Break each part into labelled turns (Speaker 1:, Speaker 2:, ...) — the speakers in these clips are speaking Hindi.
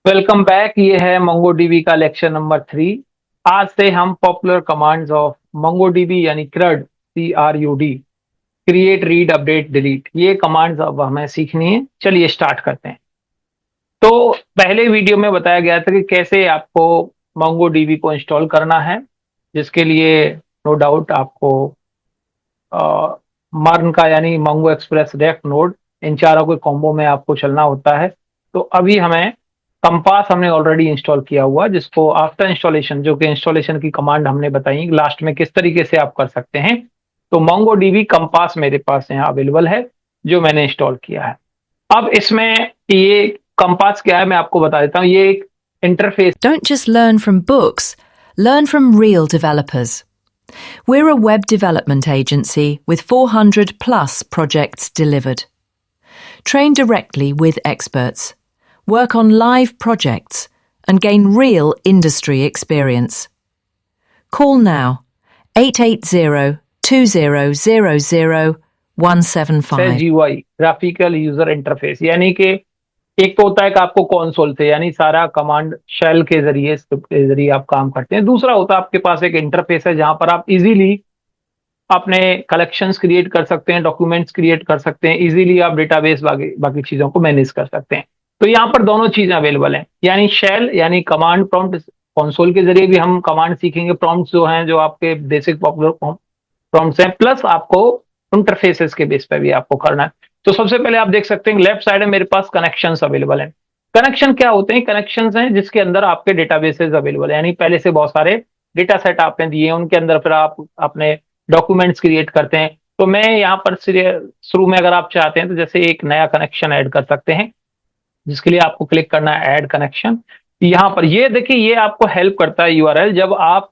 Speaker 1: Welcome back. ये है MongoDB का लेक्चर नंबर 3। आज से हम पॉपुलर कमांड्स ऑफ MongoDB यानी CRUD, CRUD, create, read, update, delete, ये कमांड्स अब हमें सीखनी है। चलिए स्टार्ट करते हैं। तो पहले वीडियो में बताया गया था कि कैसे आपको MongoDB को इंस्टॉल करना है, जिसके लिए नो डाउट आपको मर्न का यानी Mongo एक्सप्रेस रेक्ट नोड, इन चारों के कॉम्बो में आपको चलना होता है। तो अभी हमें कंपास हमने ऑलरेडी इंस्टॉल किया हुआ, जिसको आफ्टर इंस्टॉलेशन, जो कि इंस्टॉलेशन की कमांड हमने बताई लास्ट में किस तरीके से आप कर सकते हैं। तो MongoDB कंपास मेरे पास यहाँ अवेलेबल है, जो मैंने इंस्टॉल किया है। अब इसमें ये कंपास क्या है मैं आपको बता देता हूँ। ये एक interface.
Speaker 2: Don't just learn from books, learn from real developers. We're a web development agency with 400 plus projects delivered. Train directly with experts, work on live projects, and gain real industry experience. Call now 880-2000-175.
Speaker 1: GUI, graphical user interface, यानी कि एक तो होता है कि आपको कंसोल से यानी सारा कमांड शेल के जरिए, स्क्रिप्ट के जरिए आप काम करते हैं। दूसरा होता है आपके पास एक इंटरफेस है जहां पर आप इजीली अपने कलेक्शंस क्रिएट कर सकते हैं, डॉक्यूमेंट्स क्रिएट कर सकते हैं, इजीली आप डेटाबेस बाकी बाकी चीजों को मैनेज कर सकते हैं। तो यहाँ पर दोनों चीजें अवेलेबल हैं, यानी शेल यानी कमांड प्रॉम्प्ट, कंसोल के जरिए भी हम कमांड सीखेंगे, प्रॉम्प्ट्स जो हैं जो आपके बेसिक पॉपुलर प्रॉम्प्ट्स हैं, प्लस आपको इंटरफेसेस के बेस पे भी आपको करना है। तो सबसे पहले आप देख सकते हैं लेफ्ट साइड में मेरे पास कनेक्शंस अवेलेबल हैं। कनेक्शन क्या होते हैं? कनेक्शंस हैं जिसके अंदर आपके डेटाबेसेस अवेलेबल है, यानी पहले से बहुत सारे डेटा सेट आपने दिए हैं, उनके अंदर फिर आप अपने डॉक्यूमेंट्स क्रिएट करते हैं। तो मैं यहाँ पर शुरू में अगर आप चाहते हैं तो जैसे एक नया कनेक्शन ऐड कर सकते हैं, जिसके लिए आपको क्लिक करना है ऐड कनेक्शन। यहाँ पर ये देखिए, ये आपको हेल्प करता है यूआरएल जब आप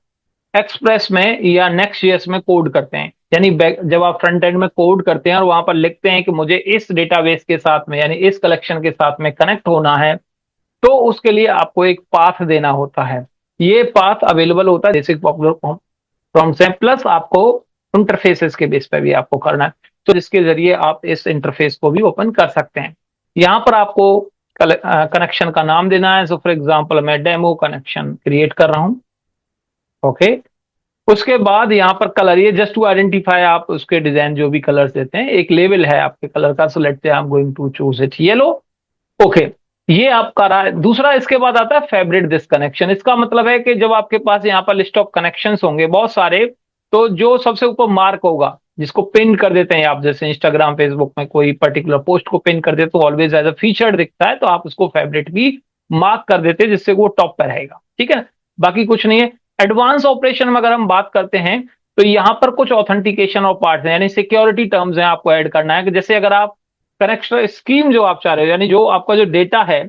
Speaker 1: एक्सप्रेस में या नेक्स्ट.जेएस में कोड करते हैं, यानी जब आप फ्रंट एंड में कोड करते हैं और वहां पर लिखते हैं कि मुझे इस डेटाबेस के साथ में यानी इस कलेक्शन के साथ में कनेक्ट होना है, तो उसके लिए आपको एक पाथ देना होता है। ये पाथ अवेलेबल होता है बेसिक पॉपुलर प्रॉम्प्ट्स हैं, प्लस आपको इंटरफेसेस के बेस पे भी आपको करना है, तो जिसके जरिए आप इस इंटरफेस को भी ओपन कर सकते हैं। यहाँ पर आपको कनेक्शन का नाम देना है। सो फॉर एग्जांपल मैं डेमो कनेक्शन क्रिएट कर रहा हूं। ओके, उसके बाद यहाँ पर कलर, ये जस्ट टू आइडेंटिफाई आप उसके डिजाइन जो भी कलर्स देते हैं, एक लेवल है आपके कलर का। So let's say I am going to choose it yellow. Okay, ये आपका रहा है। दूसरा इसके बाद आता है फेवरेट दिस कनेक्शन। इसका मतलब है कि जब आपके पास यहाँ पर लिस्ट ऑफ कनेक्शंस होंगे बहुत सारे, तो जो सबसे ऊपर मार्क होगा, जिसको पिन कर देते हैं आप, जैसे इंस्टाग्राम फेसबुक में कोई पर्टिकुलर पोस्ट को पिन कर देते तो ऑलवेज एज अ फीचर दिखता है, तो आप उसको फेवरेट भी मार्क कर देते हैं जिससे वो टॉप पर रहेगा। ठीक है, बाकी कुछ नहीं है। एडवांस ऑपरेशन में अगर हम बात करते हैं तो यहाँ पर कुछ ऑथेंटिकेशन और पार्ट्स हैं, यानी सिक्योरिटी टर्म्स हैं, आपको ऐड करना है कि जैसे अगर आप कनेक्शन स्कीम जो आप चाह रहे हो, यानी जो आपका जो डेटा है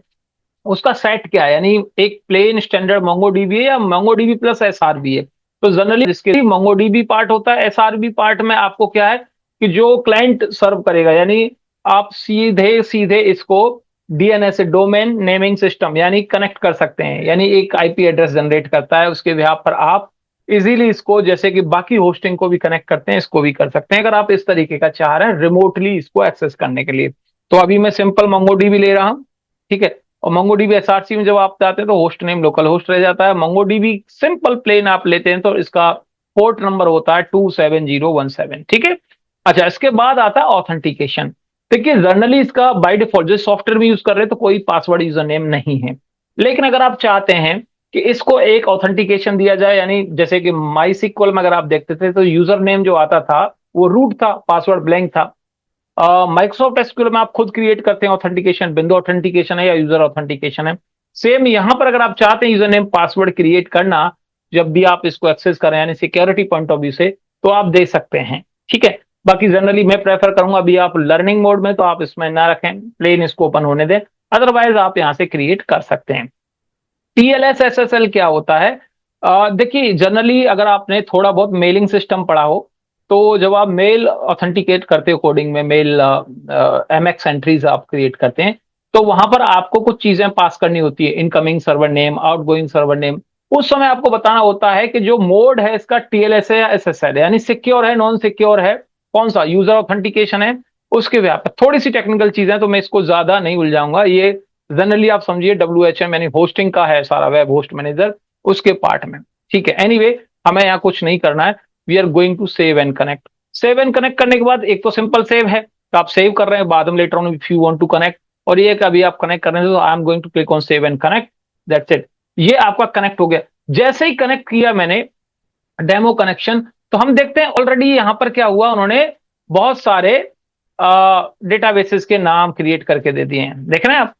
Speaker 1: उसका सेट क्या है, यानी एक प्लेन स्टैंडर्ड MongoDB है या MongoDB प्लस SRB है। तो जनरली जिसके MongoDB पार्ट होता है, SRB पार्ट में आपको क्या है कि जो क्लाइंट सर्व करेगा, यानी आप सीधे सीधे इसको DNS डोमेन नेमिंग सिस्टम यानी कनेक्ट कर सकते हैं, यानी एक IP एड्रेस जनरेट करता है, उसके बिहाफ पर आप इजीली इसको, जैसे कि बाकी होस्टिंग को भी कनेक्ट करते हैं, इसको भी कर सकते हैं अगर आप इस तरीके का चाह रहे हैं रिमोटली इसको एक्सेस करने के लिए। तो अभी मैं सिंपल MongoDB ले रहा हूं, ठीक है। और MongoDB SRC में जब आप जाते हैं तो होस्ट नेम लोकल होस्ट रह जाता है। MongoDB सिंपल प्लेन आप लेते हैं तो इसका पोर्ट नंबर होता है 27017। ठीक है, अच्छा, इसके बाद आता है ऑथेंटिकेशन। देखिए जनरली इसका बाय डिफॉल्ट जो सॉफ्टवेयर में यूज कर रहे हैं तो कोई पासवर्ड यूजर नेम नहीं है, लेकिन अगर आप चाहते हैं कि इसको एक ऑथेंटिकेशन दिया जाए, यानी जैसे कि MySQL में अगर आप देखते थे तो यूजर नेम जो आता था वो रूट था, पासवर्ड ब्लैंक था। माइक्रोसॉफ्ट एसक्यूएल में आप खुद क्रिएट करते हैं ऑथेंटिकेशन, बिंदु ऑथेंटिकेशन है या यूजर ऑथेंटिकेशन है। सेम यहां पर अगर आप चाहते हैं यूजर नेम पासवर्ड क्रिएट करना जब भी आप इसको एक्सेस करें, यानी सिक्योरिटी पॉइंट ऑफ व्यू से, तो आप दे सकते हैं। ठीक है, बाकी जनरली मैं प्रेफर करूंगा अभी आप लर्निंग मोड में तो आप इसमें ना रखें, प्लेन इसको ओपन होने दें, अदरवाइज आप यहां से क्रिएट कर सकते हैं। TLS SSL क्या होता है? देखिए जनरली अगर आपने थोड़ा बहुत मेलिंग सिस्टम पढ़ा हो, तो जब आप मेल ऑथेंटिकेट करते हो कोडिंग में, मेल MX एंट्रीज आप क्रिएट करते हैं, तो वहां पर आपको कुछ चीजें पास करनी होती है, incoming server name, outgoing server name. उस समय आपको बताना होता है कि जो मोड है इसका TLS है या SSL है, यानी सिक्योर है, नॉन सिक्योर है, कौन सा यूजर ऑथेंटिकेशन है, उसके व्याप थोड़ी सी टेक्निकल चीजें, तो मैं इसको ज्यादा नहीं उलझाऊंगा। ये जनरली आप समझिए WHM यानी होस्टिंग का है सारा, वेब होस्ट मैनेजर उसके पार्ट में। ठीक है, एनीवे हमें यहाँ कुछ नहीं करना है, we are going to save and connect. Save and connect करने के बाद एक तो सिंपल सेव है, तो आप सेव कर रहे हैं, बाद में later on if you want to connect, और ये कभी आप कनेक्ट कर रहे हैं तो I am going to click on save and connect, that's it. ये आपका कनेक्ट हो गया। जैसे ही कनेक्ट किया मैंने डेमो कनेक्शन, तो हम देखते हैं ऑलरेडी यहां पर क्या हुआ, उन्होंने बहुत सारे डेटाबेसेस के नाम क्रिएट करके दे दिए हैं, देख रहे हैं आप,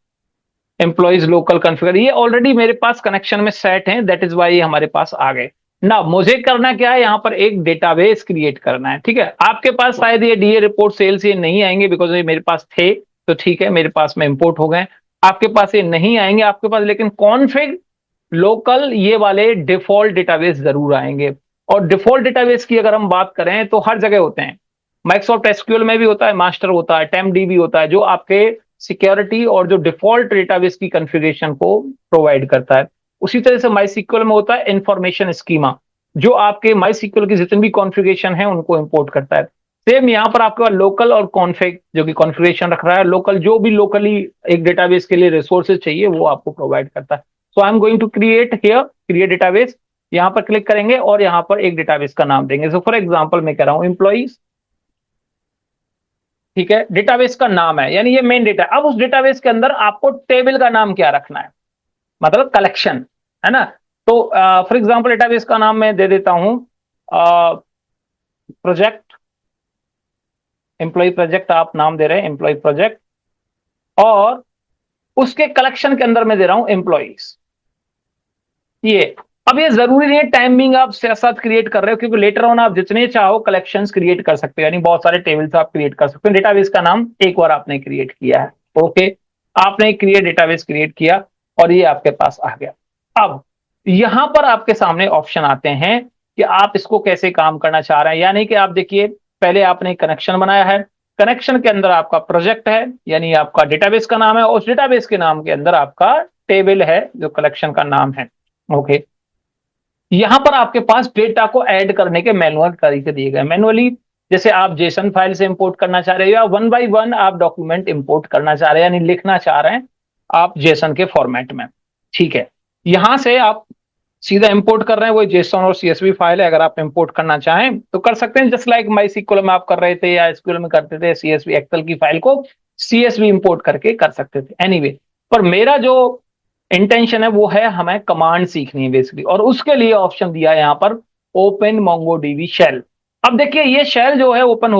Speaker 1: एम्प्लॉइज लोकल कॉन्फ़िगर, ये ऑलरेडी मेरे पास कनेक्शन में सेट हैं, दैट इज वाई ये हमारे पास आ गए ना। मुझे करना क्या है, यहां पर एक डेटाबेस क्रिएट करना है। ठीक है, आपके पास शायद ये डीए रिपोर्ट सेल्स ये नहीं आएंगे, बिकॉज ये मेरे पास थे, तो ठीक है मेरे पास में इंपोर्ट हो गए। आपके पास ये नहीं आएंगे, आपके पास लेकिन कॉन्फ़िग लोकल ये वाले डिफॉल्ट डेटाबेस जरूर आएंगे। और डिफॉल्ट डेटाबेस की अगर हम बात करें तो हर जगह होते हैं, माइक्रोसॉफ्ट एसक्यूएल में भी होता है, मास्टर होता है, टेम्पडीबी होता है, जो आपके सिक्योरिटी और जो डिफॉल्ट डेटाबेस की कॉन्फ़िगरेशन को प्रोवाइड करता है। उसी तरह से माईसीक्यूएल में होता है इंफॉर्मेशन स्कीमा, जो आपके माईसीक्यूएल की जितनी भी कॉन्फ़िगरेशन है उनको इंपोर्ट करता है। सेम यहाँ पर आपके पास लोकल और कॉन्फ़िग जो कि कॉन्फ़िगरेशन रख रहा है, लोकल जो भी लोकली एक डेटाबेस के लिए रिसोर्सेज चाहिए वो आपको प्रोवाइड करता है। So I am going to create here, create database, यहां पर क्लिक करेंगे और यहां पर एक डेटाबेस का नाम देंगे। सो फॉर एग्जांपल मैं कह रहा हूं एम्प्लॉइज, ठीक है, डेटाबेस का नाम है, यानी ये मेन डेटा। अब उस डेटाबेस के अंदर आपको टेबल का नाम क्या रखना है, मतलब कलेक्शन, है ना। तो फॉर एग्जांपल डेटाबेस का नाम मैं दे देता हूं प्रोजेक्ट, एम्प्लॉय प्रोजेक्ट आप नाम दे रहे हैं, एम्प्लॉय प्रोजेक्ट, और उसके कलेक्शन के अंदर मैं दे रहा हूं एम्प्लॉइज। ये अब ये जरूरी नहीं है टाइमिंग आप साथ क्रिएट कर रहे हो, क्योंकि लेटर ऑन आप जितने चाहो कलेक्शंस क्रिएट कर सकते हो, यानी बहुत सारे टेबल्स आप क्रिएट कर सकते हो। डेटाबेस का नाम एक बार आपने क्रिएट किया है, ओके, आपने क्रिएट डेटाबेस क्रिएट किया और ये आपके पास आ गया। अब यहां पर आपके सामने ऑप्शन आते हैं कि आप इसको कैसे काम करना चाह रहे हैं। यानी कि आप देखिए, पहले आपने कनेक्शन बनाया है, कनेक्शन के अंदर आपका प्रोजेक्ट है, यानी आपका डेटाबेस का नाम है, और उस डेटाबेस के नाम के अंदर आपका टेबल है जो कलेक्शन का नाम है, ओके। यहां पर आपके पास डेटा को ऐड करने के मैनुअल तरीके दिए गए, मैनुअली जैसे आप जेसन फाइल से इंपोर्ट करना चाह रहे हो, या वन बाय वन आप डॉक्यूमेंट इंपोर्ट करना चाह रहे हैं, यानी लिखना चाह रहे हैं आप जेसन के फॉर्मेट में। ठीक है, यहां से आप सीधा इंपोर्ट कर रहे हैं, वो जेसन और सीएसवी फाइल है, अगर आप इंपोर्ट करना चाहें तो कर सकते हैं, जस्ट लाइक माई सीक्वल में आप कर रहे थे या एसक्यूएल में करते थे, सीएसवी एक्सेल की फाइल को सीएसवी इंपोर्ट करके कर सकते थे। एनीवे, पर मेरा जो इंटेंशन है वो है हमें कमांड सीखनी है बेसिकली, और उसके लिए ऑप्शन दिया है यहां पर ओपन मोंगोडीबी शेल। अब देखिए ये शेल जो है ओपन हो